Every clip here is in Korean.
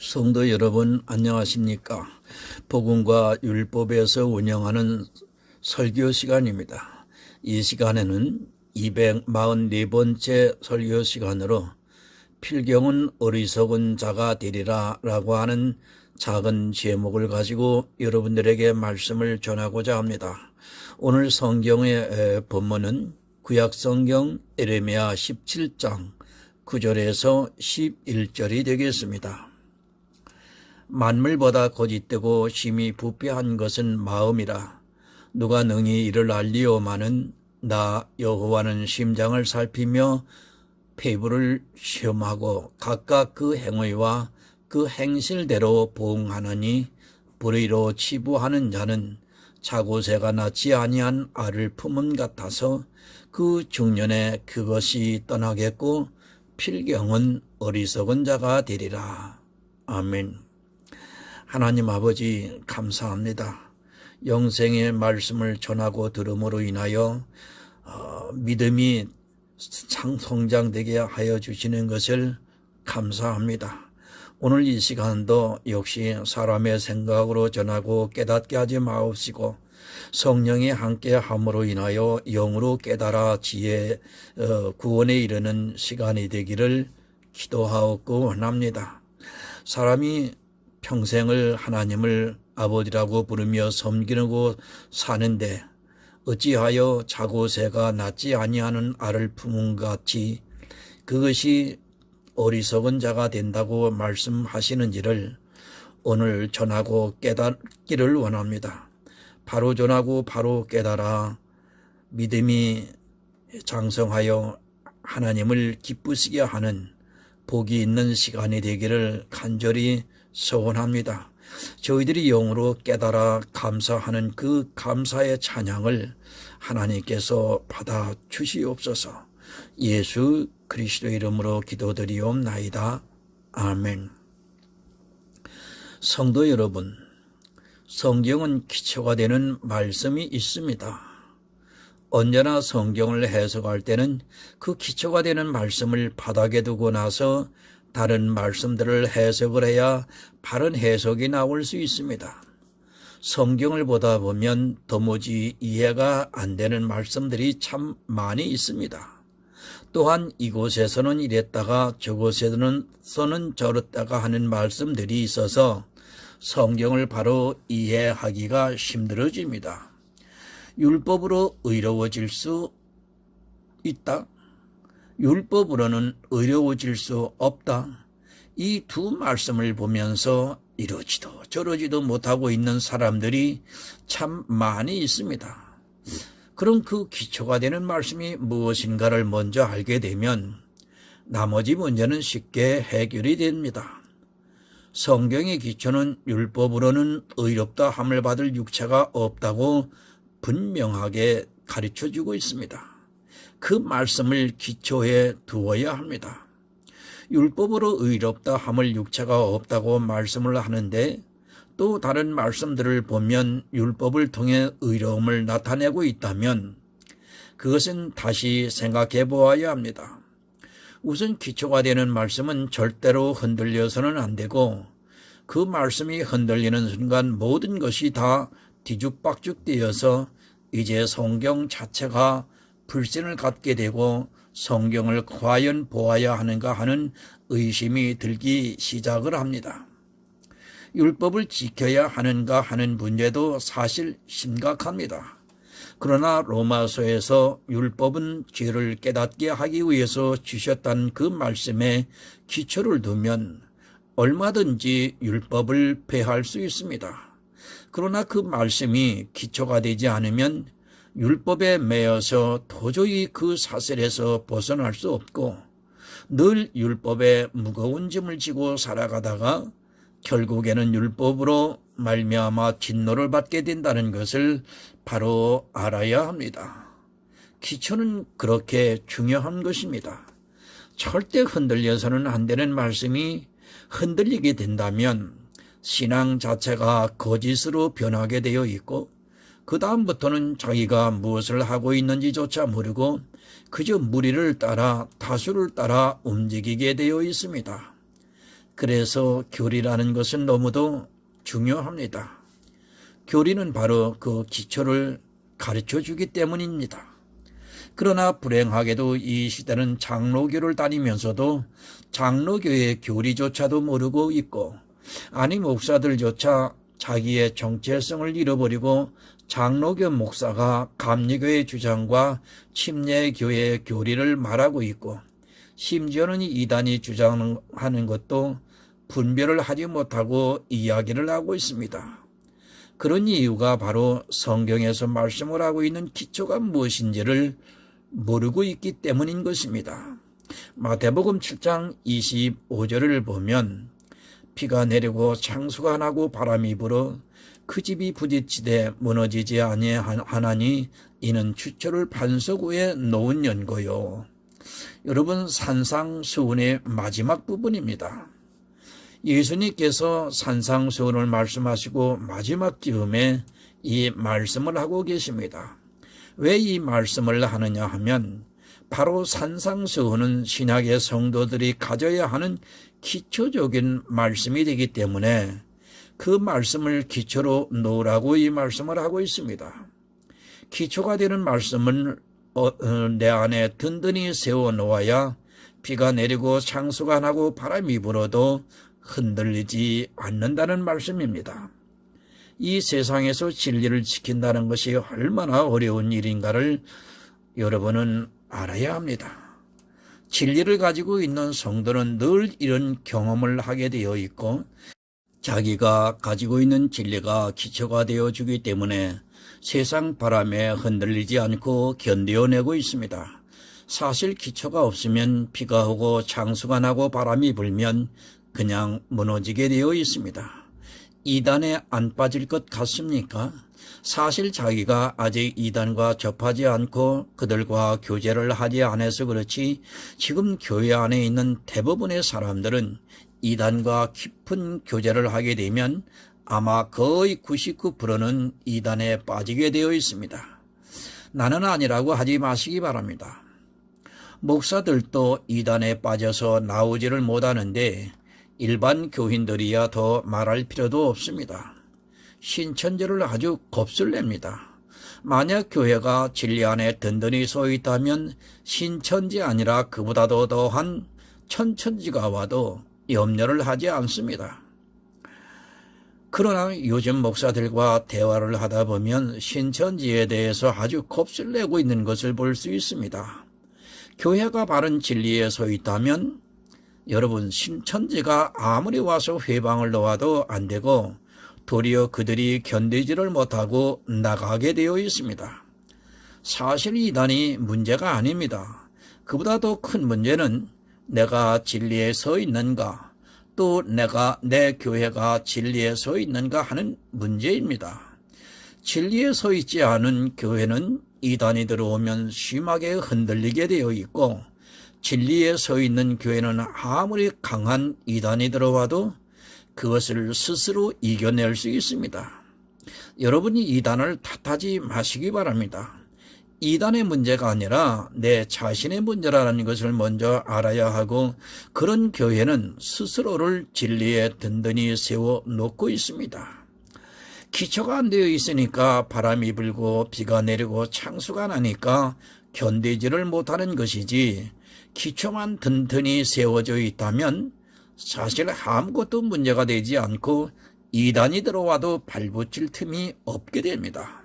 성도 여러분 안녕하십니까? 복음과 율법에서 운영하는 설교 시간입니다. 이 시간에는 244번째 설교 시간으로 필경은 어리석은 자가 되리라 라고 하는 작은 제목을 가지고 여러분들에게 말씀을 전하고자 합니다. 오늘 성경의 본문은 구약성경 에레미야 17장 9절에서 11절이 되겠습니다. 만물보다 거짓되고 심히 부패한 것은 마음이라. 누가 능히 이를 알리오마는 나 여호와는 심장을 살피며 폐부를 시험하고 각각 그 행위와 그 행실대로 보응하느니 불의로 치부하는 자는 자고새가 낳지 아니한 알을 품은 같아서 그 중년에 그것이 떠나겠고 필경은 어리석은 자가 되리라. 아멘. 하나님 아버지 감사합니다. 영생의 말씀을 전하고 들음으로 인하여 믿음이 성장되게 하여 주시는 것을 감사합니다. 오늘 이 시간도 역시 사람의 생각으로 전하고 깨닫게 하지 마옵시고 성령이 함께 함으로 인하여 영으로 깨달아 지혜 구원에 이르는 시간이 되기를 기도하옵고 원합니다. 사람이 평생을 하나님을 아버지라고 부르며 섬기고 사는데 어찌하여 자고새가 낳지 아니하는 알을 품은 같이 그것이 어리석은 자가 된다고 말씀하시는지를 오늘 전하고 깨닫기를 원합니다. 바로 전하고 바로 깨달아 믿음이 장성하여 하나님을 기쁘시게 하는 복이 있는 시간이 되기를 간절히 소원합니다. 저희들이 영으로 깨달아 감사하는 그 감사의 찬양을 하나님께서 받아 주시옵소서. 예수 그리스도의 이름으로 기도드리옵나이다. 아멘. 성도 여러분, 성경은 기초가 되는 말씀이 있습니다. 언제나 성경을 해석할 때는 그 기초가 되는 말씀을 바닥에 두고 나서 다른 말씀들을 해석을 해야 바른 해석이 나올 수 있습니다. 성경을 보다 보면 도무지 이해가 안 되는 말씀들이 참 많이 있습니다. 또한 이곳에서는 이랬다가 저곳에서는 저랬다가 하는 말씀들이 있어서 성경을 바로 이해하기가 힘들어집니다. 율법으로 의로워질 수 있다. 율법으로는 의로워질 수 없다. 이 두 말씀을 보면서 이러지도 저러지도 못하고 있는 사람들이 참 많이 있습니다. 그럼 그 기초가 되는 말씀이 무엇인가를 먼저 알게 되면 나머지 문제는 쉽게 해결이 됩니다. 성경의 기초는 율법으로는 의롭다 함을 받을 육체가 없다고 분명하게 가르쳐주고 있습니다. 그 말씀을 기초에 두어야 합니다. 율법으로 의롭다 함을 육체가 없다고 말씀을 하는데 또 다른 말씀들을 보면 율법을 통해 의로움을 나타내고 있다면 그것은 다시 생각해 보아야 합니다. 우선 기초가 되는 말씀은 절대로 흔들려서는 안 되고 그 말씀이 흔들리는 순간 모든 것이 다 뒤죽박죽 되어서 이제 성경 자체가 불신을 갖게 되고 성경을 과연 보아야 하는가 하는 의심이 들기 시작을 합니다. 율법을 지켜야 하는가 하는 문제도 사실 심각합니다. 그러나 로마서에서 율법은 죄를 깨닫게 하기 위해서 주셨다는 그 말씀에 기초를 두면 얼마든지 율법을 폐할 수 있습니다. 그러나 그 말씀이 기초가 되지 않으면 율법에 매여서 도저히 그 사슬에서 벗어날 수 없고 늘 율법에 무거운 짐을 지고 살아가다가 결국에는 율법으로 말미암아 진노를 받게 된다는 것을 바로 알아야 합니다. 기초는 그렇게 중요한 것입니다. 절대 흔들려서는 안 되는 말씀이 흔들리게 된다면 신앙 자체가 거짓으로 변하게 되어 있고 그 다음부터는 자기가 무엇을 하고 있는지조차 모르고 그저 무리를 따라 다수를 따라 움직이게 되어 있습니다. 그래서 교리라는 것은 너무도 중요합니다. 교리는 바로 그 기초를 가르쳐 주기 때문입니다. 그러나 불행하게도 이 시대는 장로교를 다니면서도 장로교의 교리조차도 모르고 있고, 아니 목사들조차 자기의 정체성을 잃어버리고 장로교 목사가 감리교의 주장과 침례교의 교리를 말하고 있고, 심지어는 이단이 주장하는 것도 분별을 하지 못하고 이야기를 하고 있습니다. 그런 이유가 바로 성경에서 말씀을 하고 있는 기초가 무엇인지를 모르고 있기 때문인 것입니다. 마태복음 7장 25절을 보면 비가 내리고 창수가 나고 바람이 불어 그 집이 부딪히되 무너지지 아니하나니 이는 추초를 반석 위에 놓은 연고요. 여러분, 산상수훈의 마지막 부분입니다. 예수님께서 산상수훈을 말씀하시고 마지막 즈음에 이 말씀을 하고 계십니다. 왜 이 말씀을 하느냐 하면 바로 산상수훈은 신약의 성도들이 가져야 하는 기초적인 말씀이 되기 때문에 그 말씀을 기초로 놓으라고 이 말씀을 하고 있습니다. 기초가 되는 말씀을 내 안에 든든히 세워 놓아야 비가 내리고 창수가 나고 바람이 불어도 흔들리지 않는다는 말씀입니다. 이 세상에서 진리를 지킨다는 것이 얼마나 어려운 일인가를 여러분은 알아야 합니다. 진리를 가지고 있는 성도는 늘 이런 경험을 하게 되어 있고, 자기가 가지고 있는 진리가 기초가 되어 주기 때문에 세상 바람에 흔들리지 않고 견뎌내고 있습니다. 사실 기초가 없으면 비가 오고 창수가 나고 바람이 불면 그냥 무너지게 되어 있습니다. 이단에 안 빠질 것 같습니까? 사실 자기가 아직 이단과 접하지 않고 그들과 교제를 하지 않아서 그렇지, 지금 교회 안에 있는 대부분의 사람들은 이단과 깊은 교제를 하게 되면 아마 거의 99%는 이단에 빠지게 되어 있습니다. 나는 아니라고 하지 마시기 바랍니다. 목사들도 이단에 빠져서 나오지를 못하는데 일반 교인들이야 더 말할 필요도 없습니다. 신천지를 아주 겁술냅니다. 만약 교회가 진리 안에 든든히 서 있다면 신천지 아니라 그보다도 더한 천천지가 와도 염려를 하지 않습니다. 그러나 요즘 목사들과 대화를 하다 보면 신천지에 대해서 아주 겁술내고 있는 것을 볼 수 있습니다. 교회가 바른 진리에 서 있다면 여러분, 신천지가 아무리 와서 회방을 놓아도 안 되고 도리어 그들이 견디지를 못하고 나가게 되어 있습니다. 사실 이단이 문제가 아닙니다. 그보다 더 큰 문제는 내가 진리에 서 있는가, 또 내 교회가 진리에 서 있는가 하는 문제입니다. 진리에 서 있지 않은 교회는 이단이 들어오면 심하게 흔들리게 되어 있고, 진리에 서 있는 교회는 아무리 강한 이단이 들어와도 그것을 스스로 이겨낼 수 있습니다. 여러분이 이단을 탓하지 마시기 바랍니다. 이단의 문제가 아니라 내 자신의 문제라는 것을 먼저 알아야 하고, 그런 교회는 스스로를 진리에 든든히 세워놓고 있습니다. 기초가 안 되어 있으니까 바람이 불고 비가 내리고 창수가 나니까 견디지를 못하는 것이지, 기초만 든든히 세워져 있다면 사실 아무것도 문제가 되지 않고 이단이 들어와도 발붙일 틈이 없게 됩니다.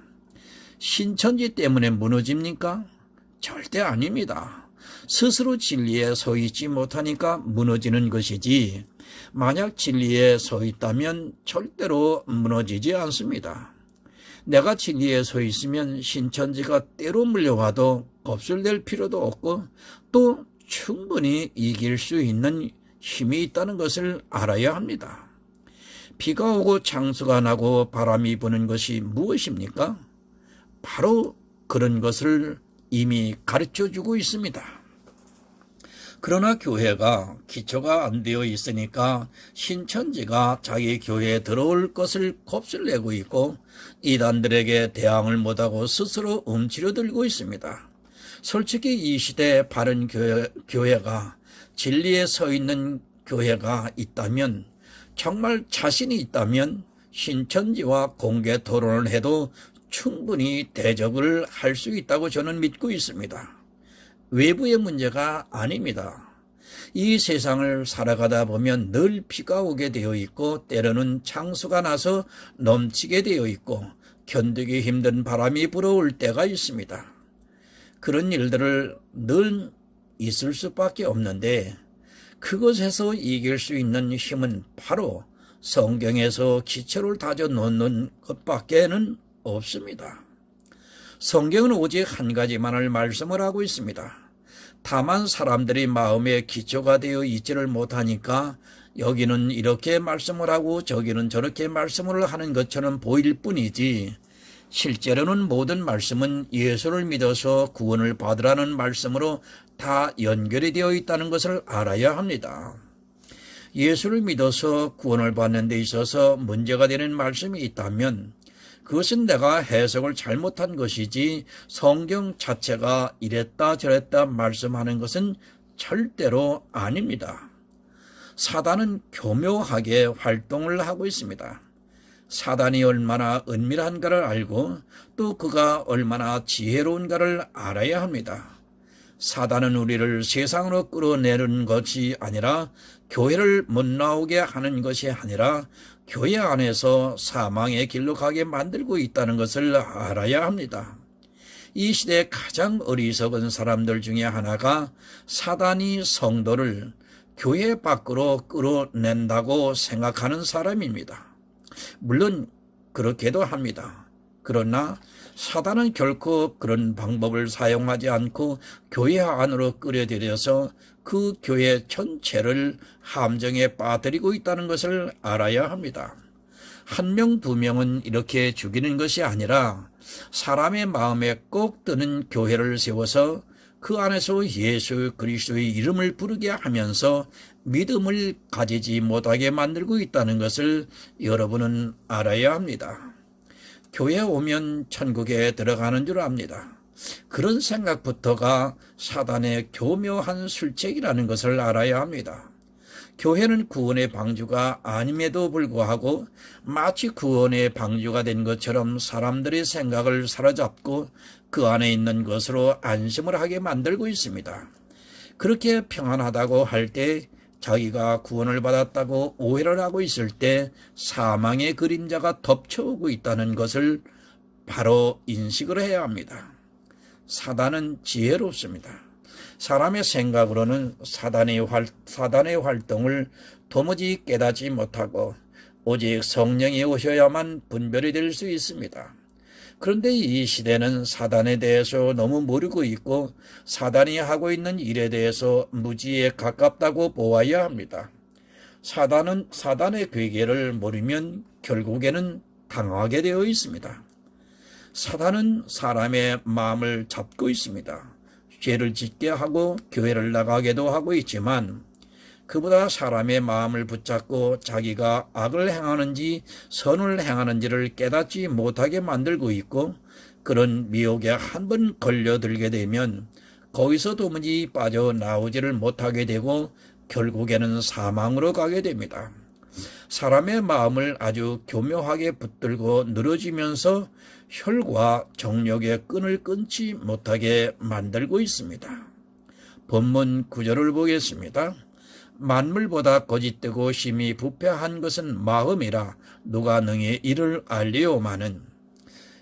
신천지 때문에 무너집니까? 절대 아닙니다. 스스로 진리에 서 있지 못하니까 무너지는 것이지, 만약 진리에 서 있다면 절대로 무너지지 않습니다. 내가 진리에 서 있으면 신천지가 때로 물려와도 겁을 낼 필요도 없고, 또 충분히 이길 수 있는 힘이 있다는 것을 알아야 합니다. 비가 오고 창수가 나고 바람이 부는 것이 무엇입니까? 바로 그런 것을 이미 가르쳐주고 있습니다. 그러나 교회가 기초가 안 되어 있으니까 신천지가 자기 교회에 들어올 것을 겁을 내고 있고, 이단들에게 대항을 못하고 스스로 움츠려들고 있습니다. 솔직히 이 시대의 바른 교회가 진리에 서 있는 교회가 있다면, 정말 자신이 있다면 신천지와 공개 토론을 해도 충분히 대적을 할 수 있다고 저는 믿고 있습니다. 외부의 문제가 아닙니다. 이 세상을 살아가다 보면 늘 비가 오게 되어 있고 때로는 창수가 나서 넘치게 되어 있고 견디기 힘든 바람이 불어올 때가 있습니다. 그런 일들을 늘 있을 수밖에 없는데 그것에서 이길 수 있는 힘은 바로 성경에서 기초를 다져 놓는 것밖에는 없습니다. 성경은 오직 한 가지만을 말씀을 하고 있습니다. 다만 사람들이 마음에 기초가 되어 있지를 못하니까 여기는 이렇게 말씀을 하고 저기는 저렇게 말씀을 하는 것처럼 보일 뿐이지 실제로는 모든 말씀은 예수를 믿어서 구원을 받으라는 말씀으로 다 연결이 되어 있다는 것을 알아야 합니다. 예수를 믿어서 구원을 받는 데 있어서 문제가 되는 말씀이 있다면 그것은 내가 해석을 잘못한 것이지 성경 자체가 이랬다 저랬다 말씀하는 것은 절대로 아닙니다. 사단은 교묘하게 활동을 하고 있습니다. 사단이 얼마나 은밀한가를 알고 또 그가 얼마나 지혜로운가를 알아야 합니다. 사단은 우리를 세상으로 끌어내는 것이 아니라 교회를 못 나오게 하는 것이 아니라 교회 안에서 사망의 길로 가게 만들고 있다는 것을 알아야 합니다. 이 시대의 가장 어리석은 사람들 중에 하나가 사단이 성도를 교회 밖으로 끌어낸다고 생각하는 사람입니다. 물론 그렇게도 합니다. 그러나 사단은 결코 그런 방법을 사용하지 않고 교회 안으로 끌어들여서 그 교회 전체를 함정에 빠뜨리고 있다는 것을 알아야 합니다. 한 명, 두 명은 이렇게 죽이는 것이 아니라 사람의 마음에 꼭 드는 교회를 세워서 그 안에서 예수 그리스도의 이름을 부르게 하면서 믿음을 가지지 못하게 만들고 있다는 것을 여러분은 알아야 합니다. 교회에 오면 천국에 들어가는 줄 압니다. 그런 생각부터가 사단의 교묘한 술책이라는 것을 알아야 합니다. 교회는 구원의 방주가 아님에도 불구하고 마치 구원의 방주가 된 것처럼 사람들의 생각을 사로잡고 그 안에 있는 것으로 안심을 하게 만들고 있습니다. 그렇게 평안하다고 할 때 자기가 구원을 받았다고 오해를 하고 있을 때 사망의 그림자가 덮쳐오고 있다는 것을 바로 인식을 해야 합니다. 사단은 지혜롭습니다. 사람의 생각으로는 사단의 활동을 도무지 깨닫지 못하고 오직 성령이 오셔야만 분별이 될 수 있습니다. 그런데 이 시대는 사단에 대해서 너무 모르고 있고 사단이 하고 있는 일에 대해서 무지에 가깝다고 보아야 합니다. 사단은 사단의 괴계를 모르면 결국에는 당하게 되어 있습니다. 사단은 사람의 마음을 잡고 있습니다. 죄를 짓게 하고 교회를 나가게도 하고 있지만 그보다 사람의 마음을 붙잡고 자기가 악을 행하는지 선을 행하는지를 깨닫지 못하게 만들고 있고 그런 미혹에 한 번 걸려들게 되면 거기서 도무지 빠져나오지를 못하게 되고 결국에는 사망으로 가게 됩니다. 사람의 마음을 아주 교묘하게 붙들고 늘어지면서 혈과 정욕의 끈을 끊지 못하게 만들고 있습니다. 본문 9절을 보겠습니다. 만물보다 거짓되고 심히 부패한 것은 마음이라 누가 능히 이를 알리오마는.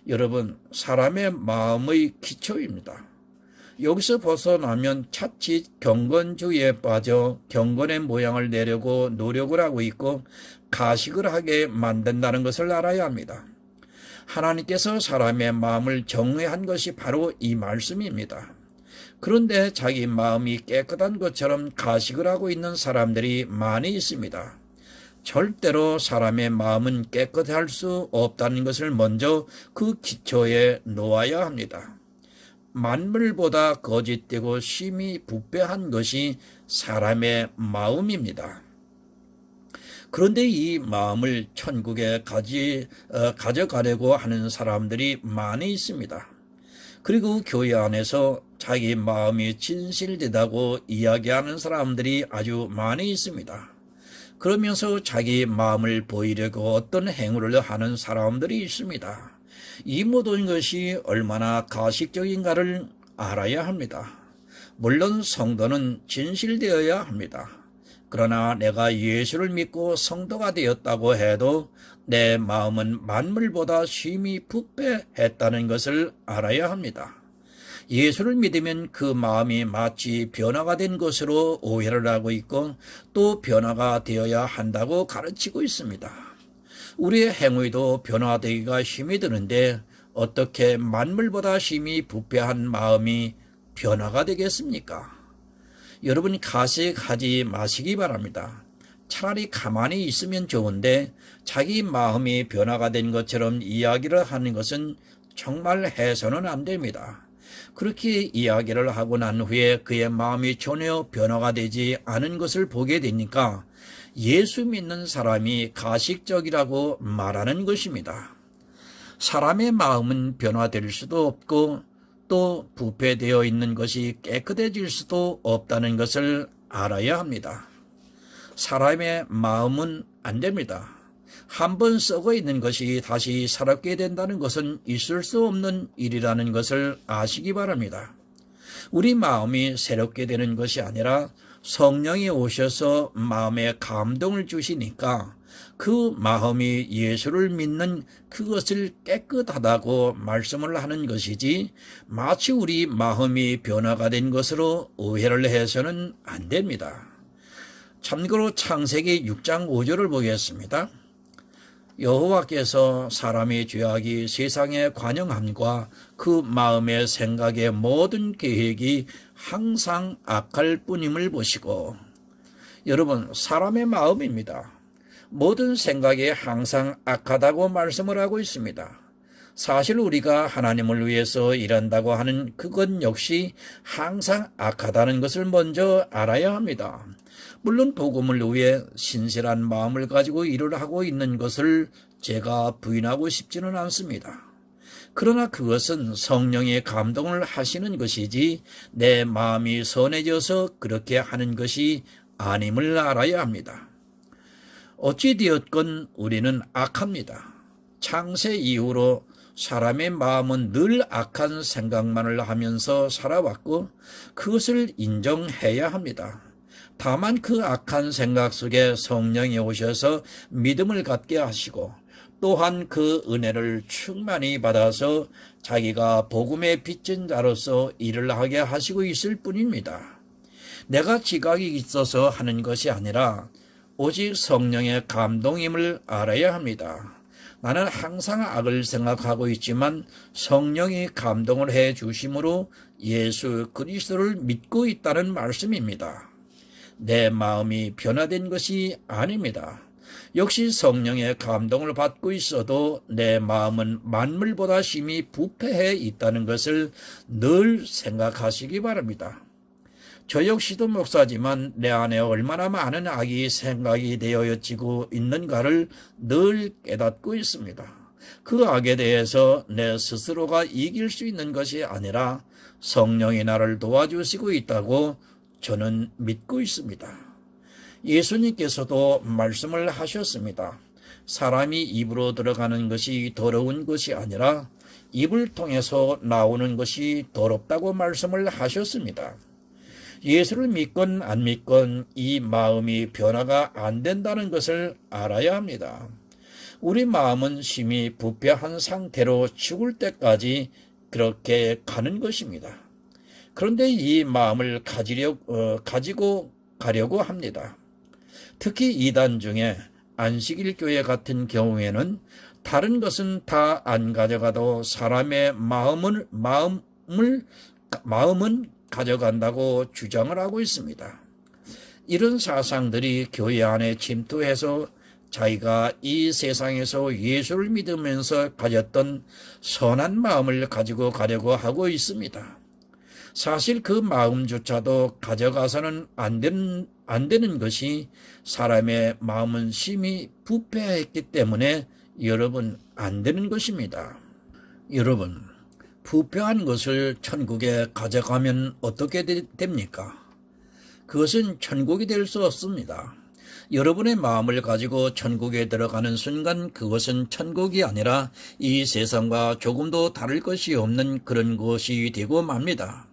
여러분, 사람의 마음의 기초입니다. 여기서 벗어나면 차칫 경건주의에 빠져 경건의 모양을 내려고 노력을 하고 있고 가식을 하게 만든다는 것을 알아야 합니다. 하나님께서 사람의 마음을 정의한 것이 바로 이 말씀입니다. 그런데 자기 마음이 깨끗한 것처럼 가식을 하고 있는 사람들이 많이 있습니다. 절대로 사람의 마음은 깨끗할 수 없다는 것을 먼저 그 기초에 놓아야 합니다. 만물보다 거짓되고 심히 부패한 것이 사람의 마음입니다. 그런데 이 마음을 천국에 가져가려고 하는 사람들이 많이 있습니다. 그리고 교회 안에서 자기 마음이 진실되다고 이야기하는 사람들이 아주 많이 있습니다. 그러면서 자기 마음을 보이려고 어떤 행위를 하는 사람들이 있습니다. 이 모든 것이 얼마나 가식적인가를 알아야 합니다. 물론 성도는 진실되어야 합니다. 그러나 내가 예수를 믿고 성도가 되었다고 해도 내 마음은 만물보다 심히 부패했다는 것을 알아야 합니다. 예수를 믿으면 그 마음이 마치 변화가 된 것으로 오해를 하고 있고 또 변화가 되어야 한다고 가르치고 있습니다. 우리의 행위도 변화되기가 힘이 드는데 어떻게 만물보다 심히 부패한 마음이 변화가 되겠습니까? 여러분 가식하지 마시기 바랍니다. 차라리 가만히 있으면 좋은데 자기 마음이 변화가 된 것처럼 이야기를 하는 것은 정말 해서는 안 됩니다. 그렇게 이야기를 하고 난 후에 그의 마음이 전혀 변화가 되지 않은 것을 보게 되니까 예수 믿는 사람이 가식적이라고 말하는 것입니다. 사람의 마음은 변화될 수도 없고 또 부패되어 있는 것이 깨끗해질 수도 없다는 것을 알아야 합니다. 사람의 마음은 안 됩니다. 한번 썩어 있는 것이 다시 살았게 된다는 것은 있을 수 없는 일이라는 것을 아시기 바랍니다. 우리 마음이 새롭게 되는 것이 아니라 성령이 오셔서 마음에 감동을 주시니까 그 마음이 예수를 믿는 그것을 깨끗하다고 말씀을 하는 것이지 마치 우리 마음이 변화가 된 것으로 오해를 해서는 안 됩니다. 참고로 창세기 6장 5절을 보겠습니다. 여호와께서 사람의 죄악이 세상의 관영함과 그 마음의 생각의 모든 계획이 항상 악할 뿐임을 보시고, 여러분 사람의 마음입니다. 모든 생각이 항상 악하다고 말씀을 하고 있습니다. 사실 우리가 하나님을 위해서 일한다고 하는 그것 역시 항상 악하다는 것을 먼저 알아야 합니다. 물론 복음을 위해 신실한 마음을 가지고 일을 하고 있는 것을 제가 부인하고 싶지는 않습니다. 그러나 그것은 성령의 감동을 하시는 것이지 내 마음이 선해져서 그렇게 하는 것이 아님을 알아야 합니다. 어찌되었건 우리는 악합니다. 창세 이후로 사람의 마음은 늘 악한 생각만을 하면서 살아왔고 그것을 인정해야 합니다. 다만 그 악한 생각 속에 성령이 오셔서 믿음을 갖게 하시고 또한 그 은혜를 충만히 받아서 자기가 복음의 빚진 자로서 일을 하게 하시고 있을 뿐입니다. 내가 지각이 있어서 하는 것이 아니라 오직 성령의 감동임을 알아야 합니다. 나는 항상 악을 생각하고 있지만 성령이 감동을 해 주심으로 예수 그리스도를 믿고 있다는 말씀입니다. 내 마음이 변화된 것이 아닙니다. 역시 성령의 감동을 받고 있어도 내 마음은 만물보다 심히 부패해 있다는 것을 늘 생각하시기 바랍니다. 저 역시도 목사지만 내 안에 얼마나 많은 악이 생각이 되어지고 있는가를 늘 깨닫고 있습니다. 그 악에 대해서 내 스스로가 이길 수 있는 것이 아니라 성령이 나를 도와주시고 있다고 저는 믿고 있습니다. 예수님께서도 말씀을 하셨습니다. 사람이 입으로 들어가는 것이 더러운 것이 아니라 입을 통해서 나오는 것이 더럽다고 말씀을 하셨습니다. 예수를 믿건 안 믿건 이 마음이 변화가 안 된다는 것을 알아야 합니다. 우리 마음은 심히 부패한 상태로 죽을 때까지 그렇게 가는 것입니다. 그런데 이 마음을 가지고 가려고 합니다. 특히 이단 중에 안식일 교회 같은 경우에는 다른 것은 다 안 가져가도 사람의 마음은 가져간다고 주장을 하고 있습니다. 이런 사상들이 교회 안에 침투해서 자기가 이 세상에서 예수를 믿으면서 가졌던 선한 마음을 가지고 가려고 하고 있습니다. 사실 그 마음조차도 가져가서는 안 되는 것이 사람의 마음은 심히 부패했기 때문에 여러분 안 되는 것입니다. 여러분 부패한 것을 천국에 가져가면 어떻게 됩니까? 그것은 천국이 될 수 없습니다. 여러분의 마음을 가지고 천국에 들어가는 순간 그것은 천국이 아니라 이 세상과 조금도 다를 것이 없는 그런 것이 되고 맙니다.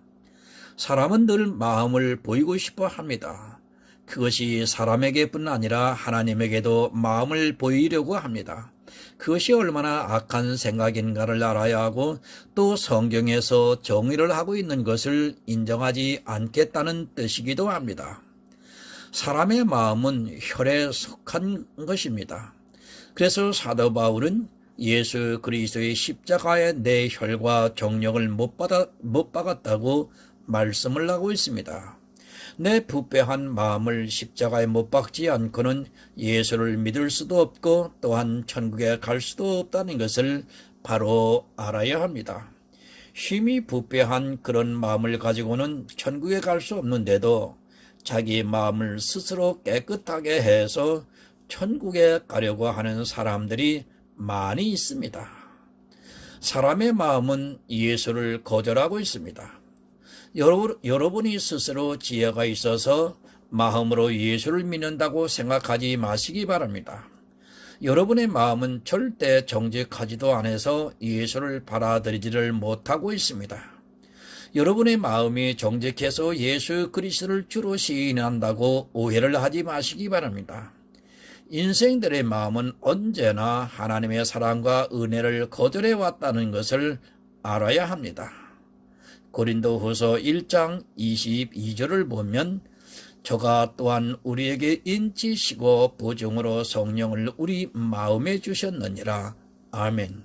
사람은 늘 마음을 보이고 싶어 합니다. 그것이 사람에게뿐 아니라 하나님에게도 마음을 보이려고 합니다. 그것이 얼마나 악한 생각인가를 알아야 하고 또 성경에서 정의를 하고 있는 것을 인정하지 않겠다는 뜻이기도 합니다. 사람의 마음은 혈에 속한 것입니다. 그래서 사도 바울은 예수 그리스도의 십자가에 내 혈과 정력을 못 박았다고 말씀을 하고 있습니다. 내 부패한 마음을 십자가에 못 박지 않고는 예수를 믿을 수도 없고 또한 천국에 갈 수도 없다는 것을 바로 알아야 합니다. 힘이 부패한 그런 마음을 가지고는 천국에 갈 수 없는데도 자기 마음을 스스로 깨끗하게 해서 천국에 가려고 하는 사람들이 많이 있습니다. 사람의 마음은 예수를 거절하고 있습니다. 여러분이 스스로 지혜가 있어서 마음으로 예수를 믿는다고 생각하지 마시기 바랍니다. 여러분의 마음은 절대 정직하지도 않아서 예수를 받아들이지를 못하고 있습니다. 여러분의 마음이 정직해서 예수 그리스도를 주로 시인한다고 오해를 하지 마시기 바랍니다. 인생들의 마음은 언제나 하나님의 사랑과 은혜를 거절해 왔다는 것을 알아야 합니다. 고린도후서 1장 22절을 보면 저가 또한 우리에게 인치시고 보증으로 성령을 우리 마음에 주셨느니라. 아멘.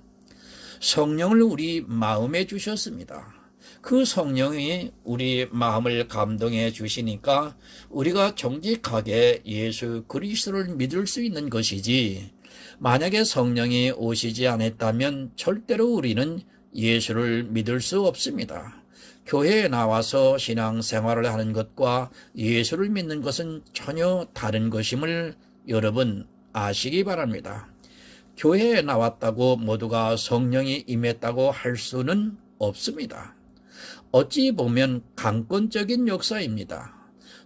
성령을 우리 마음에 주셨습니다. 그 성령이 우리 마음을 감동해 주시니까 우리가 정직하게 예수 그리스도를 믿을 수 있는 것이지, 만약에 성령이 오시지 않았다면 절대로 우리는 예수를 믿을 수 없습니다. 교회에 나와서 신앙생활을 하는 것과 예수를 믿는 것은 전혀 다른 것임을 여러분 아시기 바랍니다. 교회에 나왔다고 모두가 성령이 임했다고 할 수는 없습니다. 어찌 보면 강권적인 역사입니다.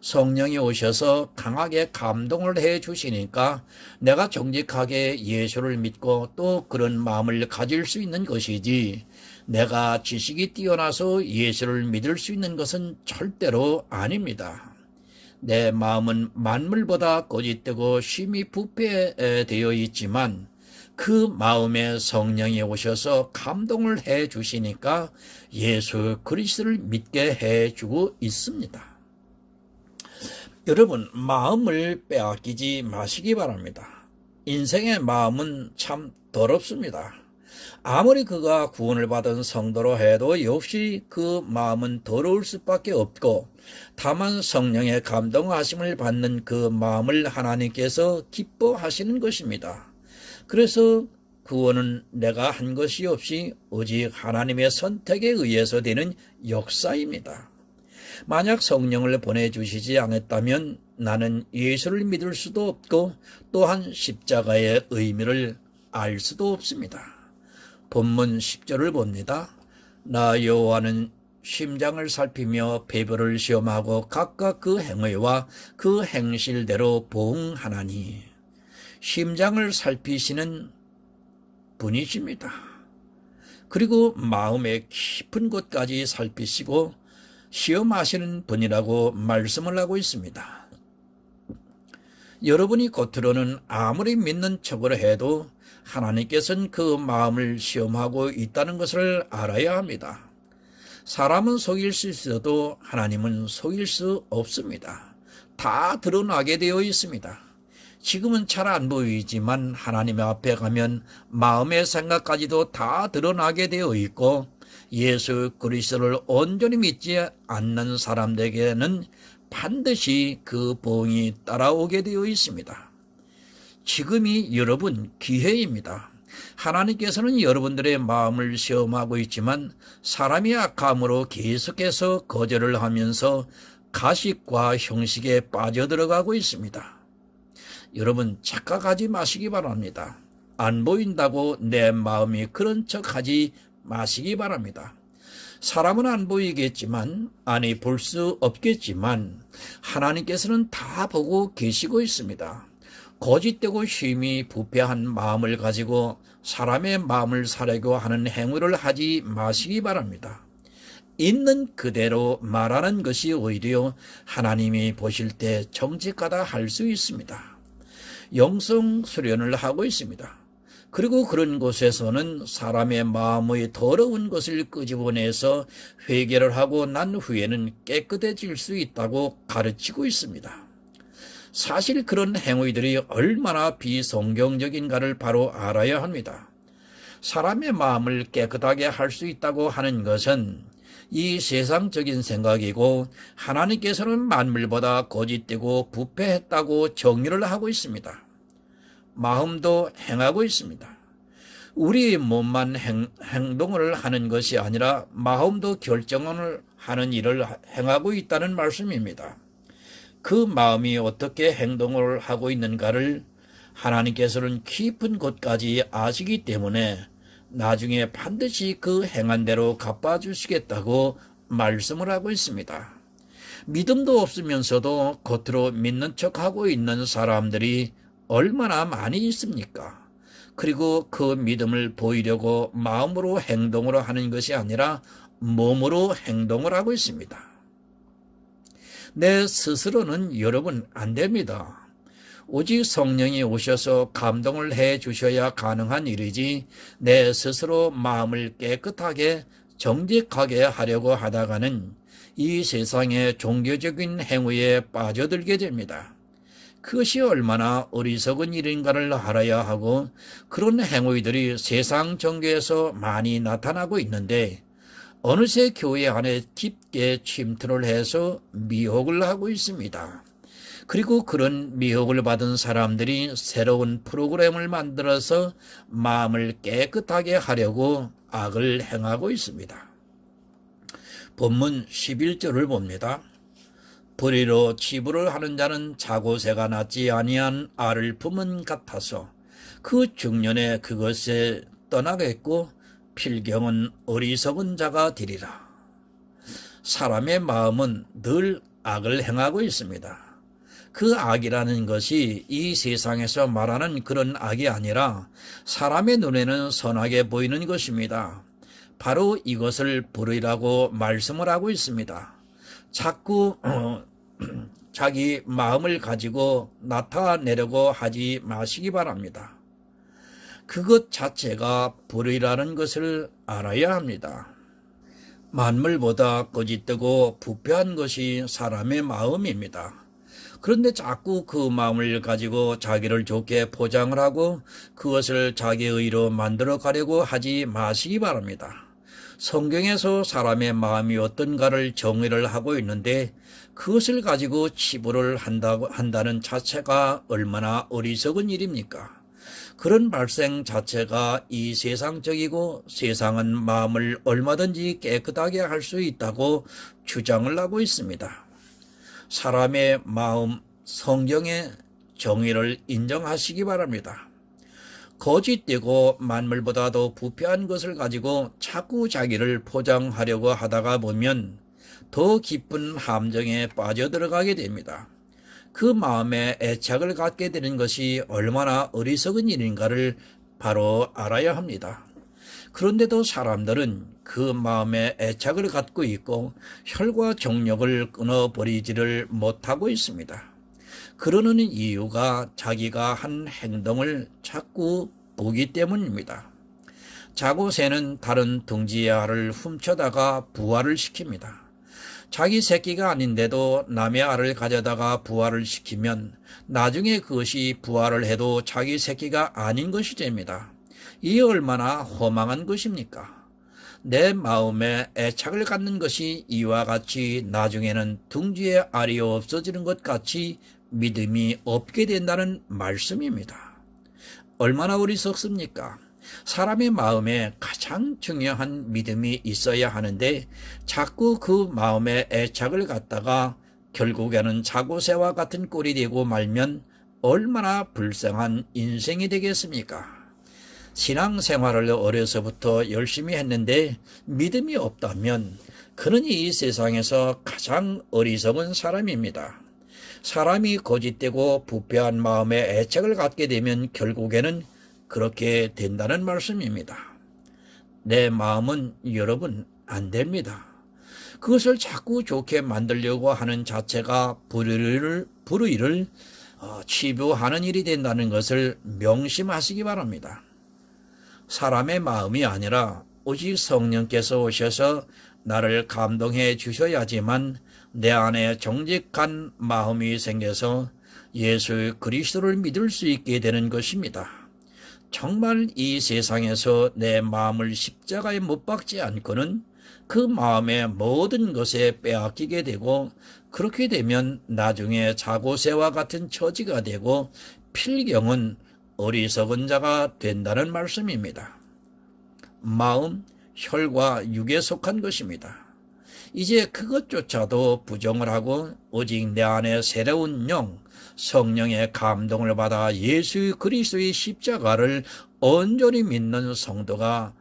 성령이 오셔서 강하게 감동을 해 주시니까 내가 정직하게 예수를 믿고 또 그런 마음을 가질 수 있는 것이지, 내가 지식이 뛰어나서 예수를 믿을 수 있는 것은 절대로 아닙니다. 내 마음은 만물보다 거짓되고 심히 부패되어 있지만 그 마음에 성령이 오셔서 감동을 해 주시니까 예수 그리스도를 믿게 해 주고 있습니다. 여러분, 마음을 빼앗기지 마시기 바랍니다. 인생의 마음은 참 더럽습니다. 아무리 그가 구원을 받은 성도로 해도 역시 그 마음은 더러울 수밖에 없고, 다만 성령의 감동하심을 받는 그 마음을 하나님께서 기뻐하시는 것입니다. 그래서 구원은 내가 한 것이 없이 오직 하나님의 선택에 의해서 되는 역사입니다. 만약 성령을 보내주시지 않았다면 나는 예수를 믿을 수도 없고 또한 십자가의 의미를 알 수도 없습니다. 본문 10절을 봅니다. 나 여호와는 심장을 살피며 배부를 시험하고 각각 그 행위와 그 행실대로 보응하나니. 심장을 살피시는 분이십니다. 그리고 마음의 깊은 곳까지 살피시고 시험하시는 분이라고 말씀을 하고 있습니다. 여러분이 겉으로는 아무리 믿는 척을 해도 하나님께서는 그 마음을 시험하고 있다는 것을 알아야 합니다. 사람은 속일 수 있어도 하나님은 속일 수 없습니다. 다 드러나게 되어 있습니다. 지금은 잘 안 보이지만 하나님 앞에 가면 마음의 생각까지도 다 드러나게 되어 있고, 예수 그리스도를 온전히 믿지 않는 사람들에게는 반드시 그 보응이 따라오게 되어 있습니다. 지금이 여러분 기회입니다. 하나님께서는 여러분들의 마음을 시험하고 있지만 사람이 악함으로 계속해서 거절을 하면서 가식과 형식에 빠져들어가고 있습니다. 여러분, 착각하지 마시기 바랍니다. 안 보인다고 내 마음이 그런 척하지 마시기 바랍니다. 사람은 안 보이겠지만, 아니 볼 수 없겠지만 하나님께서는 다 보고 계시고 있습니다. 거짓되고 심히 부패한 마음을 가지고 사람의 마음을 사려고 하는 행위를 하지 마시기 바랍니다. 있는 그대로 말하는 것이 오히려 하나님이 보실 때 정직하다 할 수 있습니다. 영성 수련을 하고 있습니다. 그리고 그런 곳에서는 사람의 마음의 더러운 것을 끄집어내서 회개를 하고 난 후에는 깨끗해질 수 있다고 가르치고 있습니다. 사실 그런 행위들이 얼마나 비성경적인가를 바로 알아야 합니다. 사람의 마음을 깨끗하게 할 수 있다고 하는 것은 이 세상적인 생각이고 하나님께서는 만물보다 거짓되고 부패했다고 정의를 하고 있습니다. 마음도 행하고 있습니다. 우리 몸만 행동을 하는 것이 아니라 마음도 결정을 하는 일을 행하고 있다는 말씀입니다. 그 마음이 어떻게 행동을 하고 있는가를 하나님께서는 깊은 곳까지 아시기 때문에 나중에 반드시 그 행한 대로 갚아주시겠다고 말씀을 하고 있습니다. 믿음도 없으면서도 겉으로 믿는 척하고 있는 사람들이 얼마나 많이 있습니까? 그리고 그 믿음을 보이려고 마음으로 행동으로 하는 것이 아니라 몸으로 행동을 하고 있습니다. 내 스스로는 여러분 안 됩니다. 오직 성령이 오셔서 감동을 해 주셔야 가능한 일이지 내 스스로 마음을 깨끗하게 정직하게 하려고 하다가는 이 세상의 종교적인 행위에 빠져들게 됩니다. 그것이 얼마나 어리석은 일인가를 알아야 하고 그런 행위들이 세상 종교에서 많이 나타나고 있는데 어느새 교회 안에 깊게 침투를 해서 미혹을 하고 있습니다. 그리고 그런 미혹을 받은 사람들이 새로운 프로그램을 만들어서 마음을 깨끗하게 하려고 악을 행하고 있습니다. 본문 11절을 봅니다. 불의로 치부를 하는 자는 자고새가 낫지 아니한 알을 품은 같아서 그 중년에 그것에 떠나겠고 필경은 어리석은 자가 되리라. 사람의 마음은 늘 악을 행하고 있습니다. 그 악이라는 것이 이 세상에서 말하는 그런 악이 아니라 사람의 눈에는 선하게 보이는 것입니다. 바로 이것을 불의라고 말씀을 하고 있습니다. 자꾸 자기 마음을 가지고 나타내려고 하지 마시기 바랍니다. 그것 자체가 불의라는 것을 알아야 합니다. 만물보다 거짓되고 부패한 것이 사람의 마음입니다. 그런데 자꾸 그 마음을 가지고 자기를 좋게 포장을 하고 그것을 자기의 의로 만들어 가려고 하지 마시기 바랍니다. 성경에서 사람의 마음이 어떤가를 정의를 하고 있는데 그것을 가지고 치부를 한다는 자체가 얼마나 어리석은 일입니까? 그런 발생 자체가 이 세상적이고 세상은 마음을 얼마든지 깨끗하게 할 수 있다고 주장을 하고 있습니다. 사람의 마음, 성경의 정의를 인정하시기 바랍니다. 거짓되고 만물보다도 부패한 것을 가지고 자꾸 자기를 포장하려고 하다가 보면 더 깊은 함정에 빠져들어가게 됩니다. 그 마음에 애착을 갖게 되는 것이 얼마나 어리석은 일인가를 바로 알아야 합니다. 그런데도 사람들은 그 마음에 애착을 갖고 있고 혈과 정력을 끊어버리지를 못하고 있습니다. 그러는 이유가 자기가 한 행동을 자꾸 보기 때문입니다. 자고새는 다른 둥지의 알을 훔쳐다가 부화를 시킵니다. 자기 새끼가 아닌데도 남의 알을 가져다가 부화를 시키면 나중에 그것이 부화를 해도 자기 새끼가 아닌 것이 됩니다. 이 얼마나 허망한 것입니까? 내 마음에 애착을 갖는 것이 이와 같이 나중에는 둥지의 알이 없어지는 것 같이 믿음이 없게 된다는 말씀입니다. 얼마나 어리석습니까? 사람의 마음에 가장 중요한 믿음이 있어야 하는데 자꾸 그 마음에 애착을 갖다가 결국에는 자고새와 같은 꼴이 되고 말면 얼마나 불쌍한 인생이 되겠습니까? 신앙생활을 어려서부터 열심히 했는데 믿음이 없다면 그는 이 세상에서 가장 어리석은 사람입니다. 사람이 거짓되고 부패한 마음에 애착을 갖게 되면 결국에는 그렇게 된다는 말씀입니다. 내 마음은 여러분 안 됩니다. 그것을 자꾸 좋게 만들려고 하는 자체가 불의를 치부하는 일이 된다는 것을 명심하시기 바랍니다. 사람의 마음이 아니라 오직 성령께서 오셔서 나를 감동해 주셔야지만 내 안에 정직한 마음이 생겨서 예수 그리스도를 믿을 수 있게 되는 것입니다. 정말 이 세상에서 내 마음을 십자가에 못 박지 않고는 그 마음의 모든 것에 빼앗기게 되고, 그렇게 되면 나중에 자고새와 같은 처지가 되고 필경은 어리석은 자가 된다는 말씀입니다. 마음, 혈과 육에 속한 것입니다. 이제 그것조차도 부정을 하고 오직 내 안에 새로운 영, 성령의 감동을 받아 예수 그리스도의 십자가를 온전히 믿는 성도가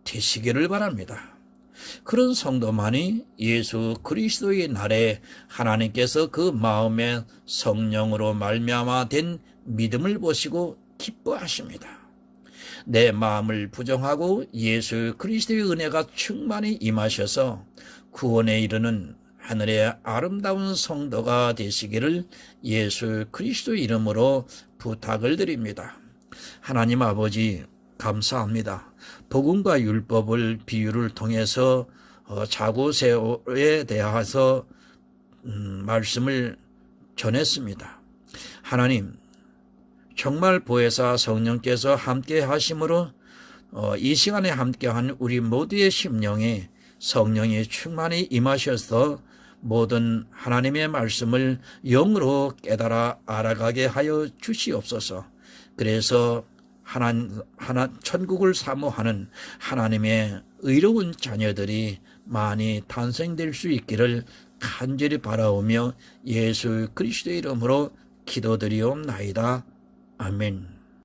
되시기를 바랍니다. 그런 성도만이 예수 그리스도의 날에 하나님께서 그 마음에 성령으로 말미암아 된 믿음을 보시고 기뻐하십니다. 내 마음을 부정하고 예수 그리스도의 은혜가 충만히 임하셔서 구원에 이르는 하늘의 아름다운 성도가 되시기를 예수 그리스도의 이름으로 부탁을 드립니다. 하나님 아버지, 감사합니다. 복음과 율법을 비유를 통해서 자고새에 대해서 말씀을 전했습니다. 하나님, 정말 보혜사 성령께서 함께 하심으로 이 시간에 함께한 우리 모두의 심령에 성령이 충만히 임하셔서 모든 하나님의 말씀을 영으로 깨달아 알아가게 하여 주시옵소서. 그래서 천국을 사모하는 하나님의 의로운 자녀들이 많이 탄생될 수 있기를 간절히 바라오며 예수 그리스도의 이름으로 기도드리옵나이다. 아멘.